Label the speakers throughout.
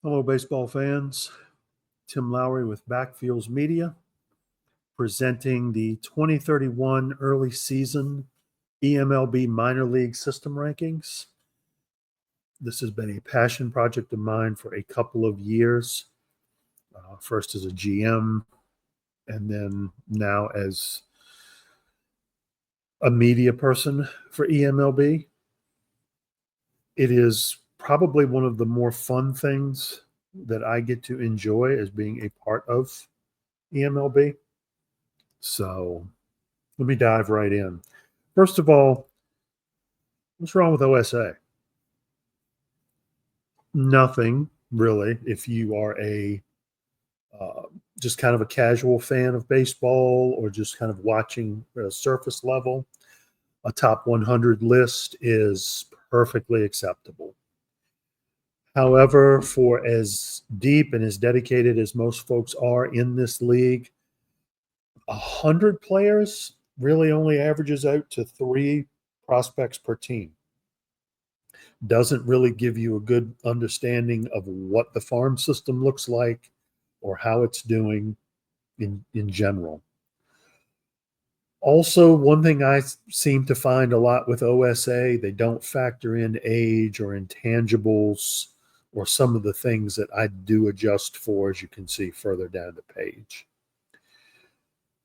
Speaker 1: Hello, baseball fans. Tim Lowry with Backfields Media, presenting the 2031 early season eMLB minor league system rankings. This has been a passion project of mine for a couple of years, first as a GM, and then now as a media person for eMLB. It is probably one of the more fun things that I get to enjoy as being a part of eMLB. So let me dive right in. First of all, what's wrong with OSA? Nothing really. If you are a just kind of a casual fan of baseball or just kind of watching at a surface level, a top 100 list is perfectly acceptable. However, for as deep and as dedicated as most folks are in this league, 100 players really only averages out to 3 prospects per team. Doesn't really give you a good understanding of what the farm system looks like or how it's doing in general. Also, one thing I seem to find a lot with OSA, they don't factor in age or intangibles or some of the things that I do adjust for, as you can see further down the page.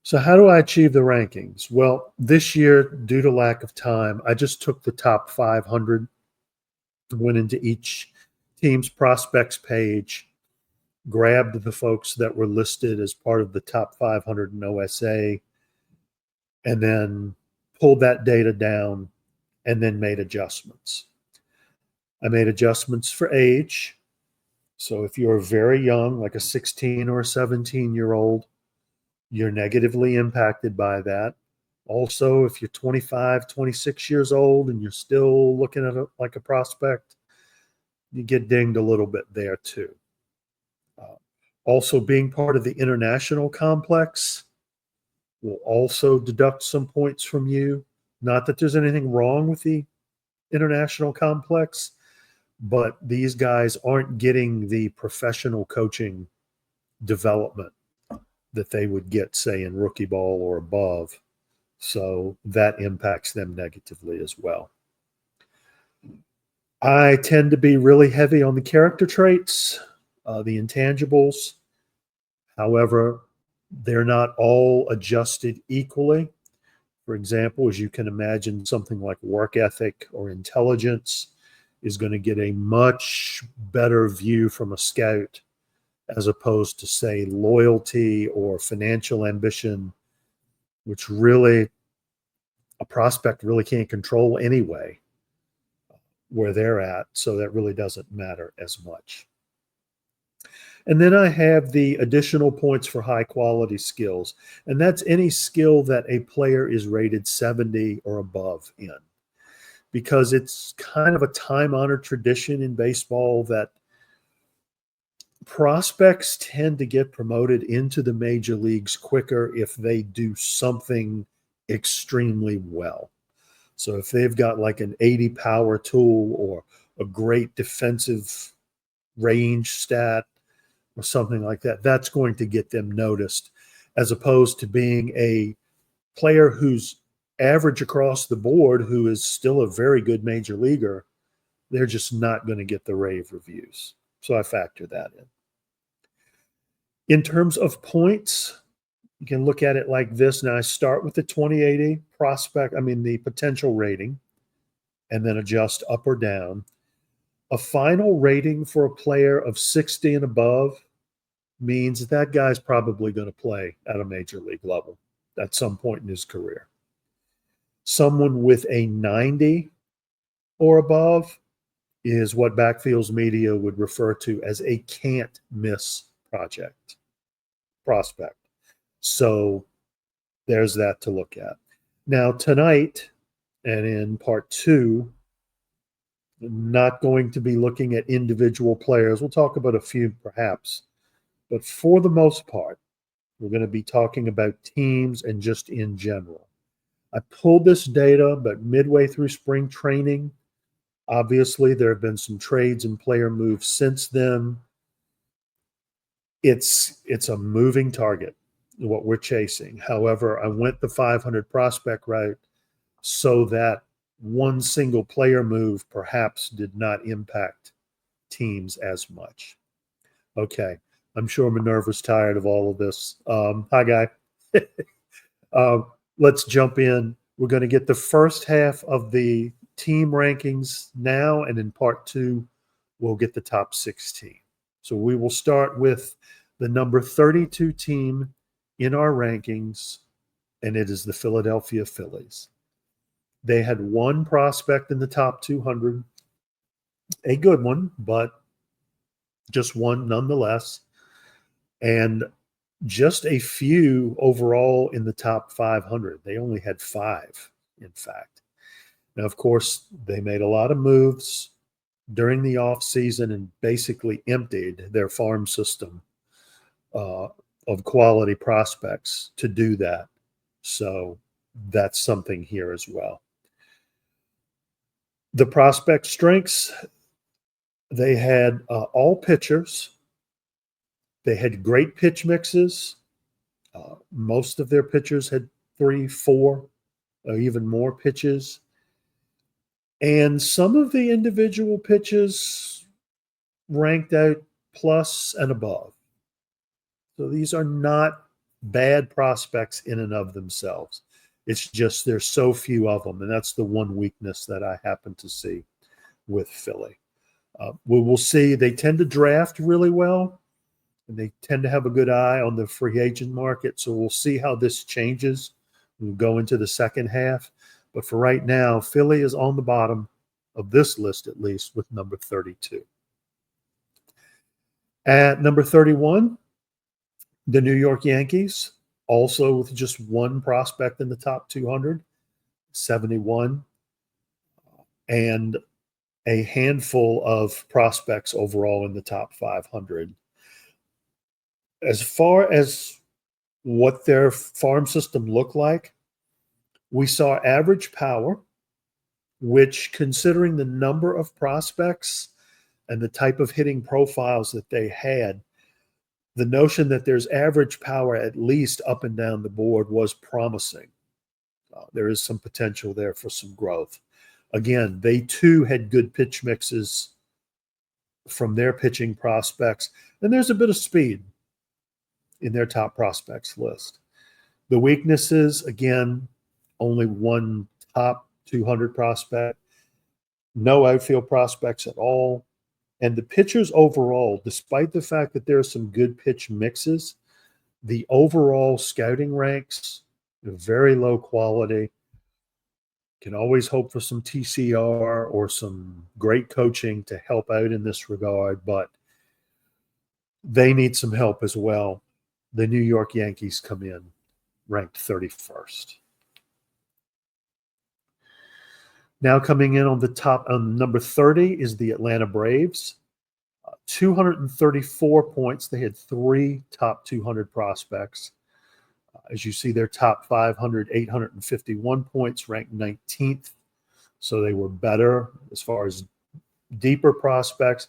Speaker 1: So how do I achieve the rankings? Well, this year, due to lack of time, I just took the top 500, went into each team's prospects page, grabbed the folks that were listed as part of the top 500 in OSA, and then pulled that data down and then made adjustments. I made adjustments for age. So if you're very young, like a 16 or a 17-year-old, you're negatively impacted by that. Also, if you're 25, 26 years old and you're still looking at it like a prospect, you get dinged a little bit there too. Also, being part of the international complex will also deduct some points from you. Not that there's anything wrong with the international complex, but these guys aren't getting the professional coaching development that they would get, say, in rookie ball or above. So that impacts them negatively as well. I tend to be really heavy on the character traits, the intangibles. However, they're not all adjusted equally. For example, as you can imagine, something like work ethic or intelligence is going to get a much better view from a scout as opposed to, say, loyalty or financial ambition, which really a prospect really can't control anyway where they're at. So that really doesn't matter as much. And then I have the additional points for high quality skills. And that's any skill that a player is rated 70 or above in. Because it's kind of a time-honored tradition in baseball that prospects tend to get promoted into the major leagues quicker if they do something extremely well. So if they've got like an 80 power tool or a great defensive range stat or something like that, that's going to get them noticed, as opposed to being a player who's average across the board, who is still a very good major leaguer. They're just not going to get the rave reviews. So I factor that in. In terms of points, you can look at it like this. Now I start with the 2080 the potential rating, and then adjust up or down. A final rating for a player of 60 and above means that guy's probably going to play at a major league level at some point in his career. Someone with a 90 or above is what Backfields Media would refer to as a can't miss prospect. So there's that to look at. Now tonight, and in part 2, not going to be looking at individual players. We'll talk about a few perhaps, but for the most part, we're going to be talking about teams and just in general. I pulled this data about midway through spring training. Obviously, there have been some trades and player moves since then. it's a moving target, what we're chasing. However, I went the 500 prospect route so that one single player move perhaps did not impact teams as much. Okay, I'm sure Minerva's tired of all of this. Hi, Guy. uh, let's jump in. We're going to get the first half of the team rankings now, and in part two, we'll get the top 16. So we will start with the number 32 team in our rankings, and it is the Philadelphia Phillies. They had one prospect in the top 200, a good one, but just one nonetheless, and just a few overall in the top 500. They only had 5, in fact. Now, of course, they made a lot of moves during the offseason and basically emptied their farm system of quality prospects to do that. So that's something here as well. The prospect strengths, they had all pitchers. They had great pitch mixes. Most of their pitchers had 3, 4, or even more pitches. And some of the individual pitches ranked out plus and above. So these are not bad prospects in and of themselves. It's just there's so few of them, and that's the one weakness that I happen to see with Philly. We will see they tend to draft really well, and they tend to have a good eye on the free agent market. So we'll see how this changes. We'll go into the second half. But for right now, Philly is on the bottom of this list, at least, with number 32. At number 31, the New York Yankees, also with just one prospect in the top 200, 71, and a handful of prospects overall in the top 500. As far as what their farm system looked like, we saw average power, which, considering the number of prospects and the type of hitting profiles that they had, the notion that there's average power at least up and down the board was promising. There is some potential there for some growth. Again, they too had good pitch mixes from their pitching prospects, and there's a bit of speed in their top prospects list. The weaknesses, again, only one top 200 prospect, no outfield prospects at all. And the pitchers overall, despite the fact that there are some good pitch mixes, the overall scouting ranks are very low quality. Can always hope for some TCR or some great coaching to help out in this regard, but they need some help as well. The New York Yankees come in ranked 31st. Now coming in on the top, on number 30 is the Atlanta Braves. 234 points. They had 3 top 200 prospects. As you see, their top 500, 851 points, ranked 19th. So they were better as far as deeper prospects.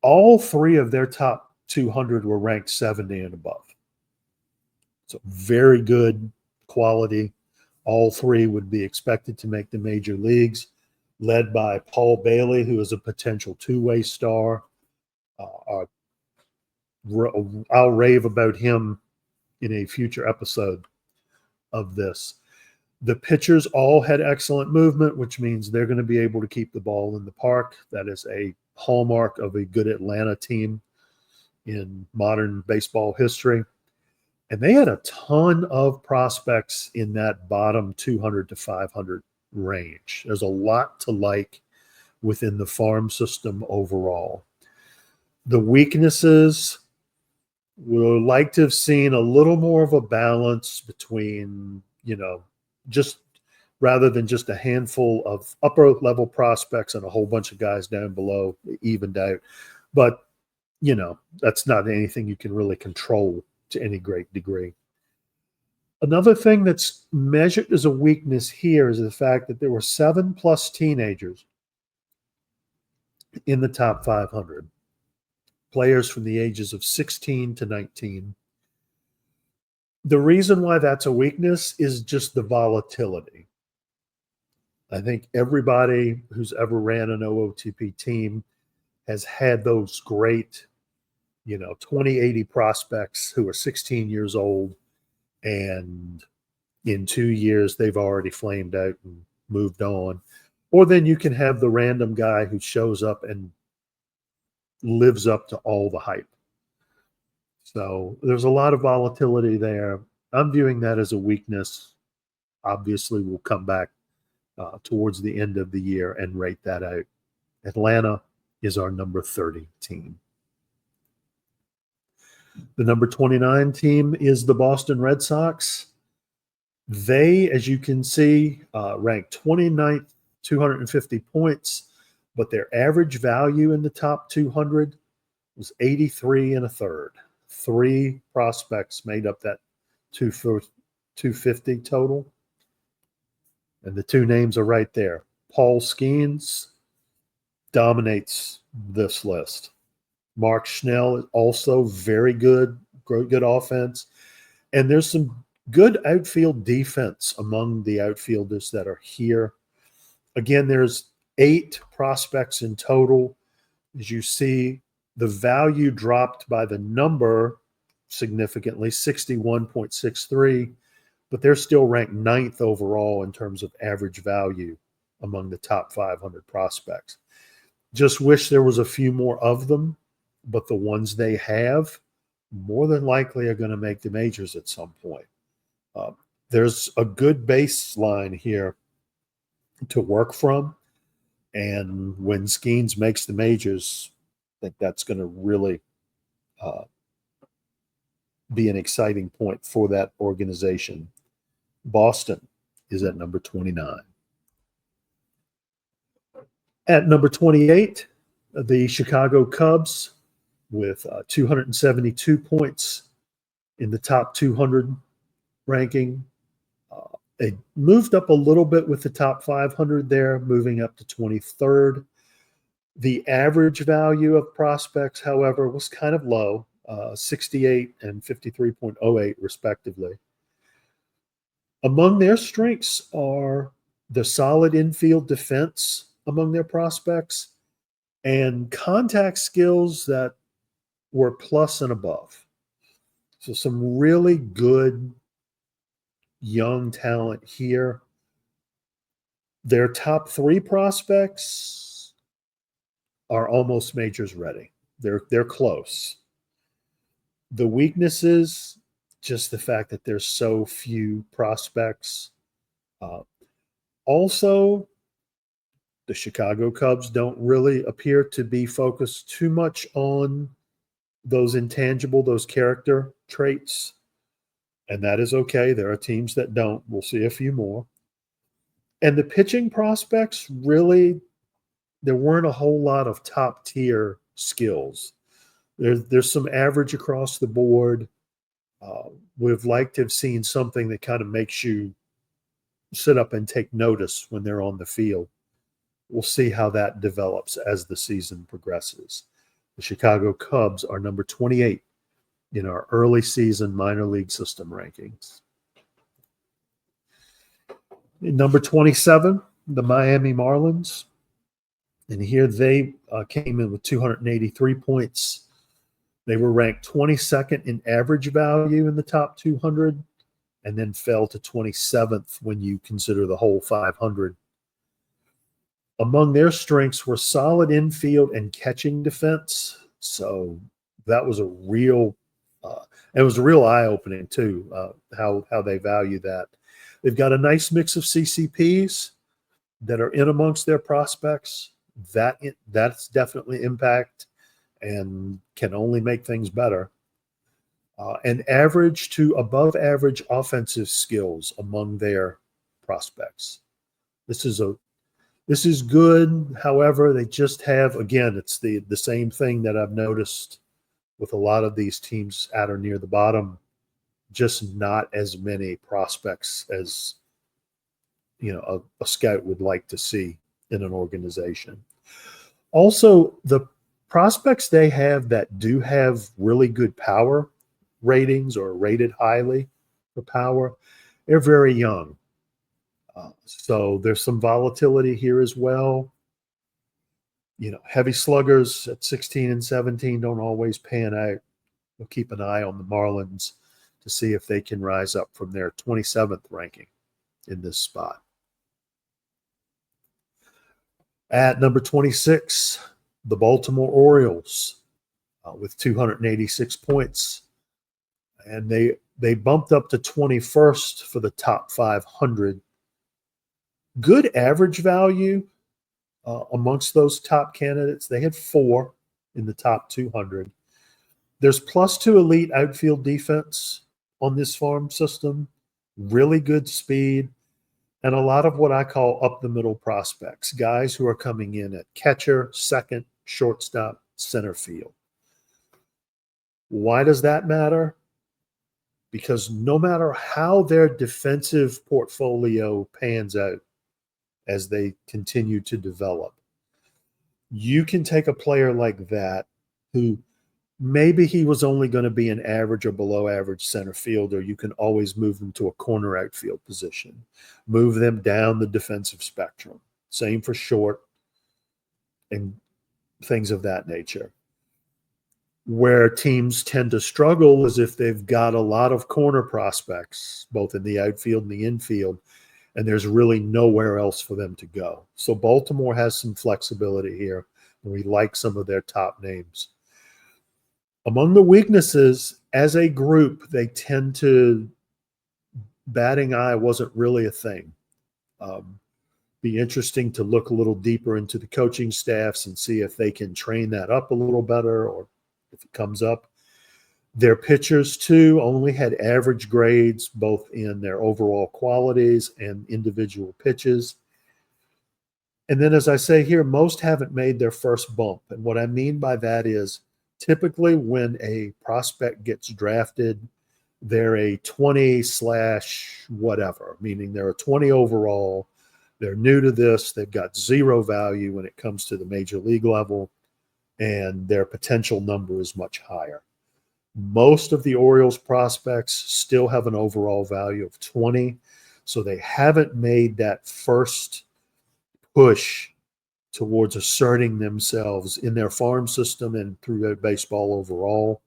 Speaker 1: All 3 of their top 200 were ranked 70 and above. So very good quality. All 3 would be expected to make the major leagues, led by Paul Bailey, who is a potential two-way star. I'll rave about him in a future episode of this. The pitchers all had excellent movement, which means they're going to be able to keep the ball in the park. That is a hallmark of a good Atlanta team in modern baseball history. And they had a ton of prospects in that bottom 200 to 500 range. There's a lot to like within the farm system overall. The weaknesses, we'd like to have seen a little more of a balance between, just rather than just a handful of upper level prospects and a whole bunch of guys down below, evened out. But, that's not anything you can really control to any great degree. Another thing that's measured as a weakness here is the fact that there were 7+ teenagers in the top 500. players from the ages of 16 to 19. The reason why that's a weakness is just the volatility. I think everybody who's ever ran an OOTP team has had those great, 2080 prospects who are 16 years old, and in 2 years they've already flamed out and moved on. Or then you can have the random guy who shows up and lives up to all the hype. So there's a lot of volatility there. I'm viewing that as a weakness. Obviously, we'll come back towards the end of the year and rate that out. Atlanta is our number 30 team. The number 29 team is the Boston Red Sox. They, as you can see, ranked 29th, 250 points, but their average value in the top 200 was 83 and a third. 3 prospects made up that 250 total. And the 2 names are right there. Paul Skeens dominates this list. Mark Schnell is also very good, good offense. And there's some good outfield defense among the outfielders that are here. Again, there's 8 prospects in total. As you see, the value dropped by the number significantly, 61.63, but they're still ranked 9th overall in terms of average value among the top 500 prospects. Just wish there was a few more of them, but the ones they have more than likely are going to make the majors at some point. There's a good baseline here to work from, and when Skeens makes the majors, I think that's going to really be an exciting point for that organization. Boston is at number 29. At number 28, the Chicago Cubs with 272 points in the top 200 ranking. They moved up a little bit with the top 500 there, moving up to 23rd. The average value of prospects, however, was kind of low, 68 and 53.08 respectively. Among their strengths are the solid infield defense among their prospects and contact skills that were plus and above. So some really good young talent here. Their top 3 prospects are almost majors ready. They're close. The weaknesses, just the fact that there's so few prospects. Also, the Chicago Cubs don't really appear to be focused too much on those intangible, those character traits. And that is okay. There are teams that don't. We'll see a few more. And the pitching prospects, really, there weren't a whole lot of top tier skills. There's some average across the board. We've liked to have seen something that kind of makes you sit up and take notice when they're on the field. We'll see how that develops as the season progresses. The Chicago Cubs are number 28 in our early season minor league system rankings. Number 27, the Miami Marlins. And here they came in with 283 points. They were ranked 22nd in average value in the top 200 and then fell to 27th when you consider the whole 500. Among their strengths were solid infield and catching defense. So that was a real it was a real eye-opening too, how they value that. They've got a nice mix of CCPs that are in amongst their prospects. That's definitely impact and can only make things better. And average to above average offensive skills among their prospects. This is good. However, they just have, again, it's the same thing that I've noticed with a lot of these teams at or near the bottom, just not as many prospects as a scout would like to see in an organization. Also, the prospects they have that do have really good power ratings or rated highly for power, they're very young. So there's some volatility here as well. Heavy sluggers at 16 and 17 don't always pan out. We'll keep an eye on the Marlins to see if they can rise up from their 27th ranking in this spot. At number 26, the Baltimore Orioles with 286 points. And they bumped up to 21st for the top 500. Good average value amongst those top candidates. They had 4 in the top 200. There's +2 elite outfield defense on this farm system, really good speed, and a lot of what I call up-the-middle prospects, guys who are coming in at catcher, second, shortstop, center field. Why does that matter? Because no matter how their defensive portfolio pans out as they continue to develop, you can take a player like that who maybe he was only going to be an average or below average center fielder. You can always move them to a corner outfield position, move them down the defensive spectrum. Same for short and things of that nature. Where teams tend to struggle is if they've got a lot of corner prospects, both in the outfield and the infield, and there's really nowhere else for them to go. So Baltimore has some flexibility here, and we like some of their top names. Among the weaknesses, as a group, they tend to batting eye wasn't really a thing. Be interesting to look a little deeper into the coaching staffs and see if they can train that up a little better or if it comes up. Their pitchers, too, only had average grades, both in their overall qualities and individual pitches. And then, as I say here, most haven't made their first bump. And what I mean by that is typically when a prospect gets drafted, they're a 20/whatever, meaning they're a 20 overall. They're new to this. They've got zero value when it comes to the major league level, and their potential number is much higher. Most of the Orioles prospects still have an overall value of 20, so they haven't made that first push towards asserting themselves in their farm system and through baseball overall.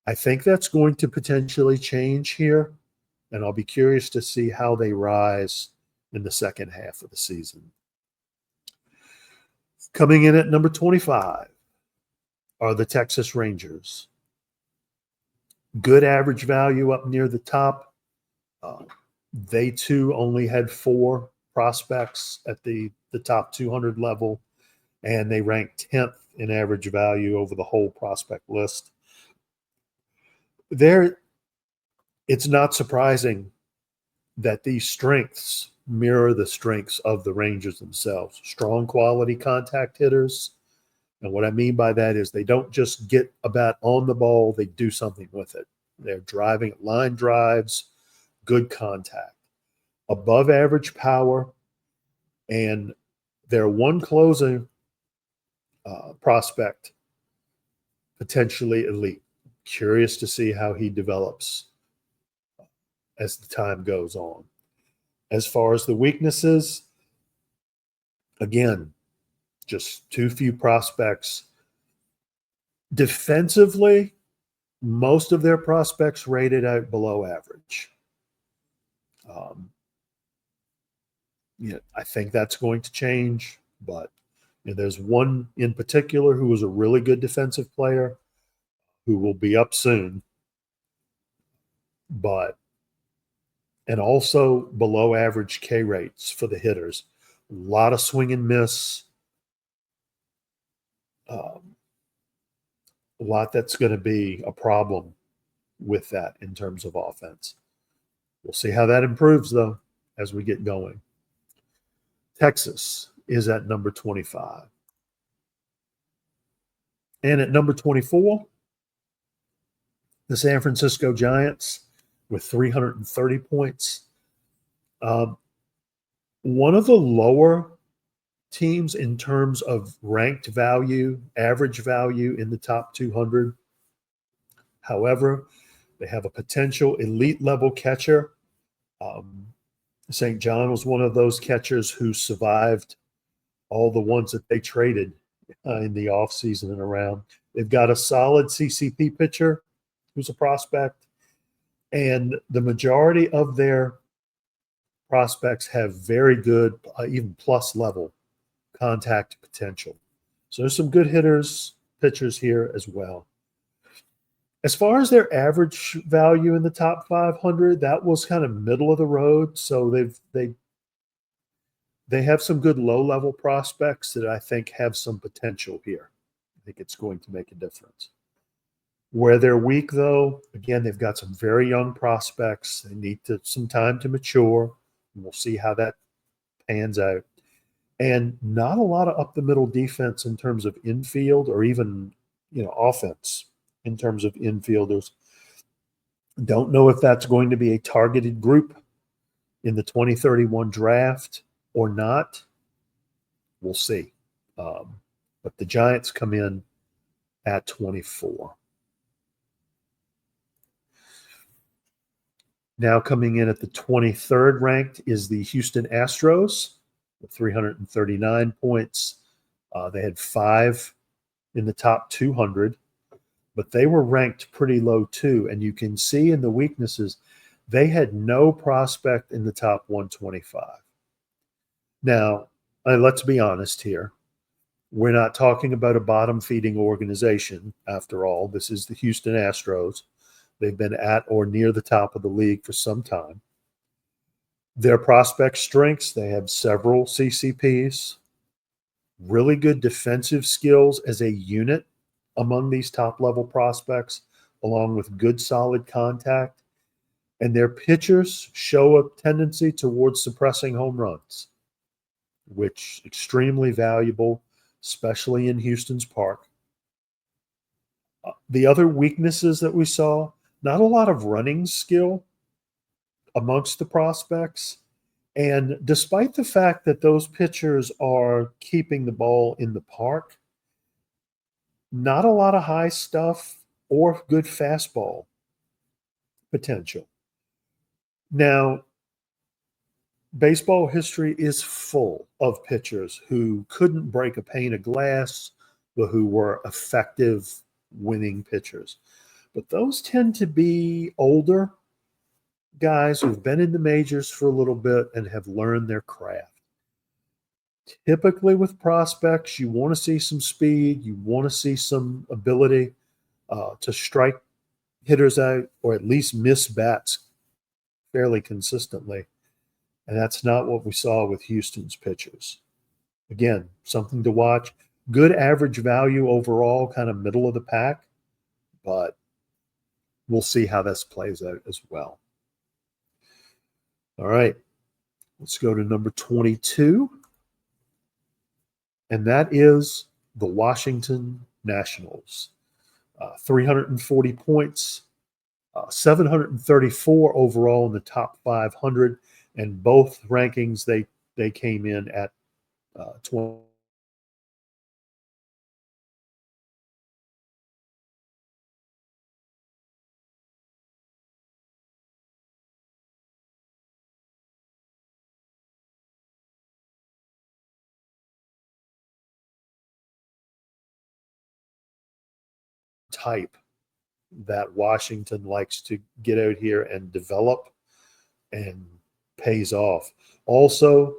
Speaker 1: I think that's going to potentially change here, and I'll be curious to see how they rise in the second half of the season. Coming in at number 25 are the Texas Rangers. Good average value up near the top. They, too, only had 4 prospects at the top 200 level, and they ranked 10th in average value over the whole prospect list. It's not surprising that these strengths mirror the strengths of the Rangers themselves. Strong quality contact hitters. And what I mean by that is they don't just get a bat on the ball, they do something with it. They're driving line drives, good contact, above average power, and their one closing prospect, potentially elite. Curious to see how he develops as the time goes on. As far as the weaknesses, again, just too few prospects. Defensively, most of their prospects rated out below average. I think that's going to change, but there's one in particular who was a really good defensive player who will be up soon, and also below average K rates for the hitters. A lot of swing and miss. A lot that's going to be a problem with that in terms of offense. We'll see how that improves, though, as we get going. Texas is at number 25. And at number 24, the San Francisco Giants with 330 points. One of the lower teams in terms of ranked value, average value in the top 200. However, they have a potential elite level catcher. Um, St. John was one of those catchers who survived all the ones that they traded in the offseason and around. They've got a solid CCP pitcher who's a prospect, and the majority of their prospects have very good, even plus level contact potential. So there's some good hitters, pitchers here as well. As far as their average value in the top 500, that was kind of middle of the road. So they have some good low level prospects that I think have some potential here. I think it's going to make a difference. Where they're weak, though, again, they've got some very young prospects. They need some time to mature. And we'll see how that pans out. And not a lot of up the middle defense in terms of infield or even, offense in terms of infielders. Don't know if that's going to be a targeted group in the 2031 draft or not. We'll see. But the Giants come in at 24. Now coming in at the 23rd ranked is the Houston Astros with 339 points. They had 5 in the top 200, but they were ranked pretty low too. And you can see in the weaknesses, they had no prospect in the top 125. Now, let's be honest here. We're not talking about a bottom-feeding organization. After all, this is the Houston Astros. They've been at or near the top of the league for some time. Their prospect strengths, they have several CCPs, really good defensive skills as a unit among these top-level prospects, along with good, solid contact. And their pitchers show a tendency towards suppressing home runs, which is extremely valuable, especially in Houston's park. The other weaknesses that we saw, not a lot of running skill amongst the prospects. And despite the fact that those pitchers are keeping the ball in the park, not a lot of high stuff or good fastball potential. Now, baseball history is full of pitchers who couldn't break a pane of glass, but who were effective winning pitchers. But those tend to be older guys who've been in the majors for a little bit and have learned their craft. Typically with prospects, you want to see some speed, you want to see some ability to strike hitters out or at least miss bats fairly consistently. And that's not what we saw with Houston's pitchers. Again, something to watch. Good average value overall, kind of middle of the pack, but we'll see how this plays out as well. All right, let's go to number 22. And that is the Washington Nationals. 340 points, 734 overall in the top 500. And both rankings, they came in at 20. Type that Washington likes to get out here and develop and pays off. Also,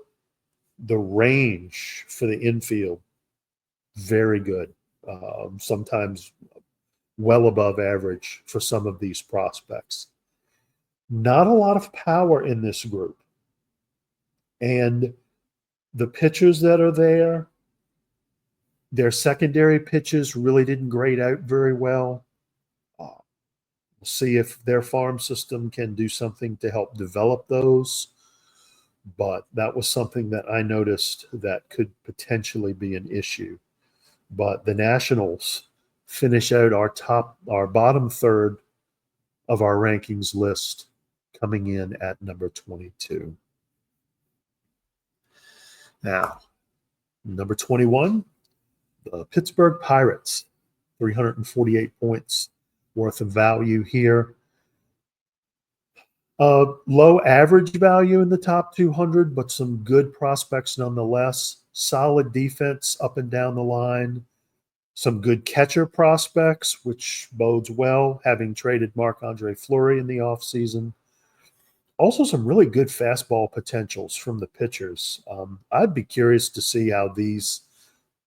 Speaker 1: the range for the infield, very good. Sometimes well above average for some of these prospects. Not a lot of power in this group. And the pitchers that are there, their secondary pitches really didn't grade out very well. We'll see if their farm system can do something to help develop those. But that was something that I noticed that could potentially be an issue. But the Nationals finish out our bottom third of our rankings list, coming in at number 22. Now, Number 21, the Pittsburgh Pirates, 348 points worth of value here. Low average value in the top 200, but some good prospects nonetheless. Solid defense up and down the line. Some good catcher prospects, which bodes well, having traded Marc-Andre Fleury in the offseason. Also, some really good fastball potentials from the pitchers. I'd be curious to see how these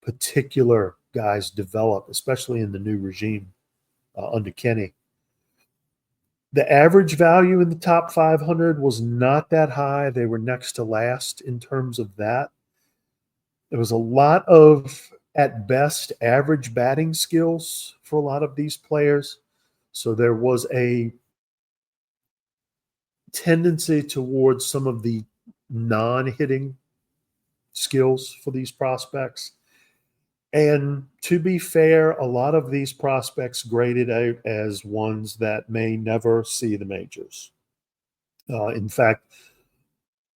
Speaker 1: particular guys develop, especially in the new regime under Kenny. The average value in the top 500 was not that high. They were next to last in terms of that. There was a lot of, at best, average batting skills for a lot of these players. So there was a tendency towards some of the non-hitting skills for these prospects. And to be fair, a lot of these prospects graded out as ones that may never see the majors. In fact,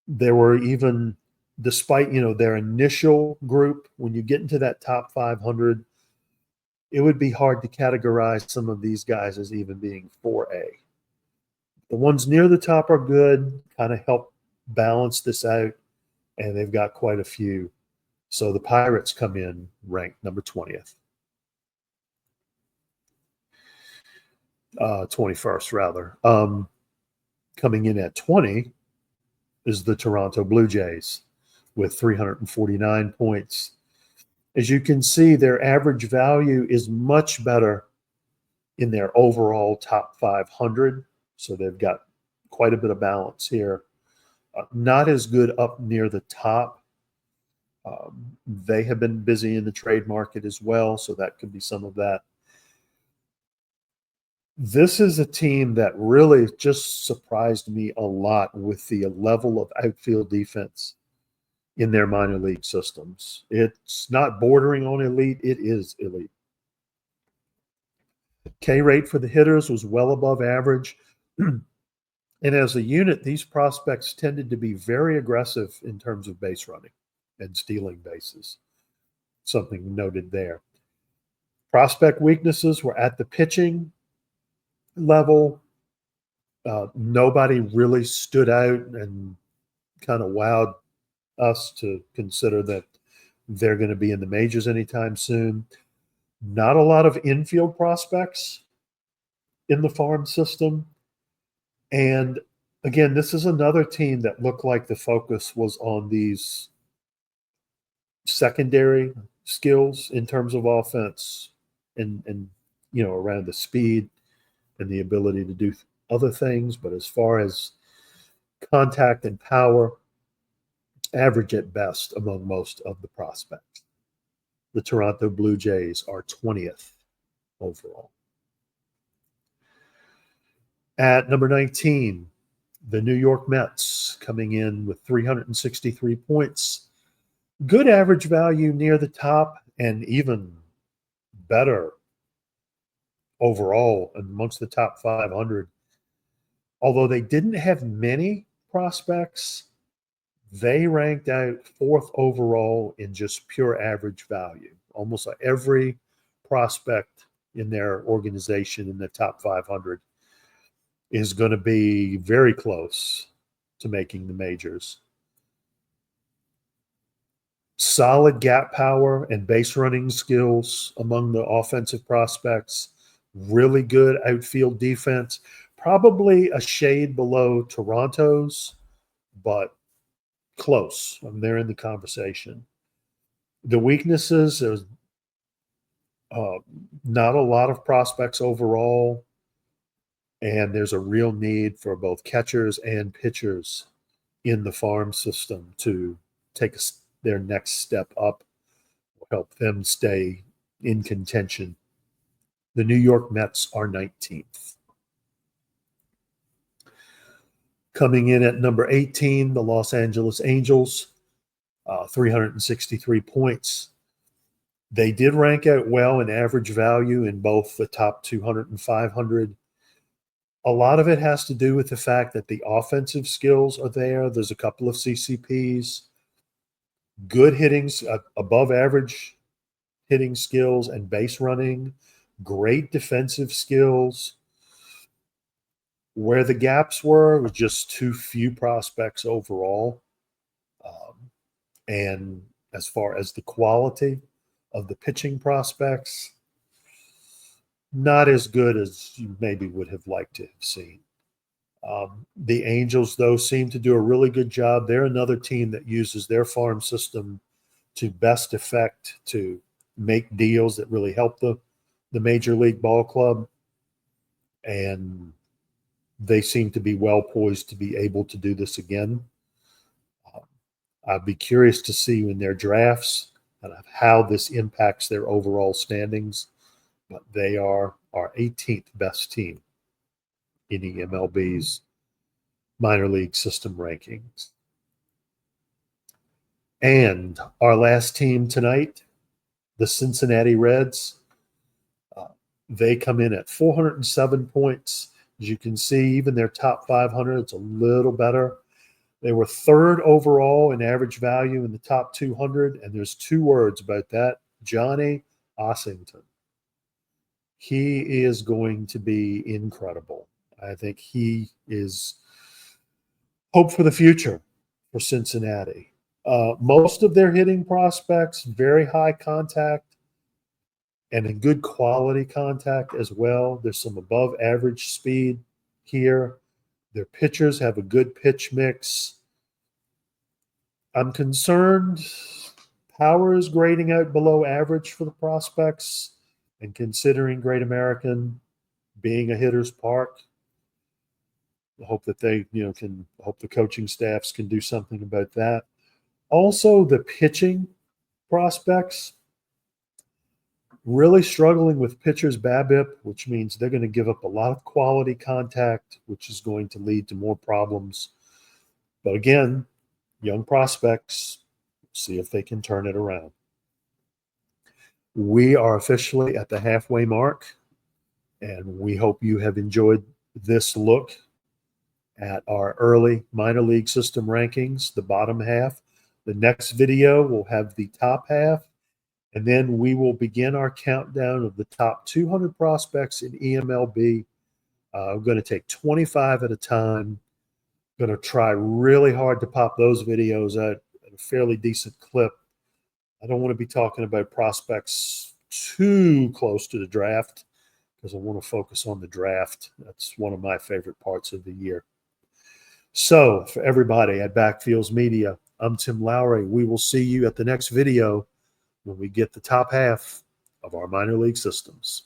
Speaker 1: there were even, despite their initial group, when you get into that top 500, it would be hard to categorize some of these guys as even being 4A. The ones near the top are good, kind of help balance this out, and they've got quite a few. So the Pirates come in ranked number 20th. 21st, rather. Coming in at 20 is the Toronto Blue Jays with 349 points. As you can see, their average value is much better in their overall top 500. So they've got quite a bit of balance here. Not as good up near the top. They have been busy in the trade market as well, so that could be some of that. This is a team that really just surprised me a lot with the level of outfield defense in their minor league systems. It's not bordering on elite, it is elite. K rate for the hitters was well above average. And as a unit, these prospects tended to be very aggressive in terms of base running and stealing bases. Something noted there. Prospect weaknesses were at the pitching level. Nobody really stood out and kind of wowed us to consider that they're going to be in the majors anytime soon. Not a lot of infield prospects in the farm system. And again, this is another team that looked like the focus was on these secondary skills in terms of offense and around the speed and the ability to do other things. But as far as contact and power, average at best among most of the prospects. The Toronto Blue Jays are 20th overall. At number 19, the New York Mets coming in with 363 points. Good average value near the top and even better overall amongst the top 500. Although they didn't have many prospects, they ranked out 4th overall in just pure average value. Almost like every prospect in their organization in the top 500 is going to be very close to making the majors. Solid gap power and base running skills among the offensive prospects. Really good outfield defense. Probably a shade below Toronto's, but close. They're in the conversation. The weaknesses, there's not a lot of prospects overall. And there's a real need for both catchers and pitchers in the farm system to take their next step up, help them stay in contention. The New York Mets are 19th. Coming in at number 18, the Los Angeles Angels, 363 points. They did rank out well in average value in both the top 200 and 500. A lot of it has to do with the fact that the offensive skills are there. There's a couple of CCPs, good hitting, above average hitting skills and base running, great defensive skills. Where the gaps were was just too few prospects overall. And as far as the quality of the pitching prospects, not as good as you maybe would have liked to have seen. The Angels, though, seem to do a really good job. They're another team that uses their farm system to best effect to make deals that really help the Major League Ball Club. And they seem to be well poised to be able to do this again. I'd be curious to see in their drafts how this impacts their overall standings. But they are our 18th best team in eMLB's minor league system rankings. And our last team tonight, the Cincinnati Reds, they come in at 407 points. As you can see, even their top 500, it's a little better. They were third overall in average value in the top 200, and there's two words about that: Johnny Ossington. He is going to be incredible. I think he is hope for the future for Cincinnati. Most of their hitting prospects, very high contact and a good quality contact as well. There's some above average speed here. Their pitchers have a good pitch mix. I'm concerned power is grading out below average for the prospects, and considering Great American being a hitter's park, I hope that they, hope the coaching staffs can do something about that. Also, the pitching prospects really struggling with pitchers' BABIP, which means they're going to give up a lot of quality contact, which is going to lead to more problems. But again, young prospects, see if they can turn it around. We are officially at the halfway mark, and we hope you have enjoyed this look at our early minor league system rankings, the bottom half. The next video will have the top half, and then we will begin our countdown of the top 200 prospects in eMLB. I'm going to take 25 at a time. Going to try really hard to pop those videos out at a fairly decent clip. I don't want to be talking about prospects too close to the draft because I want to focus on the draft. That's one of my favorite parts of the year. So for everybody at Backfields Media, I'm Tim Lowry. We will see you at the next video when we get the top half of our minor league systems.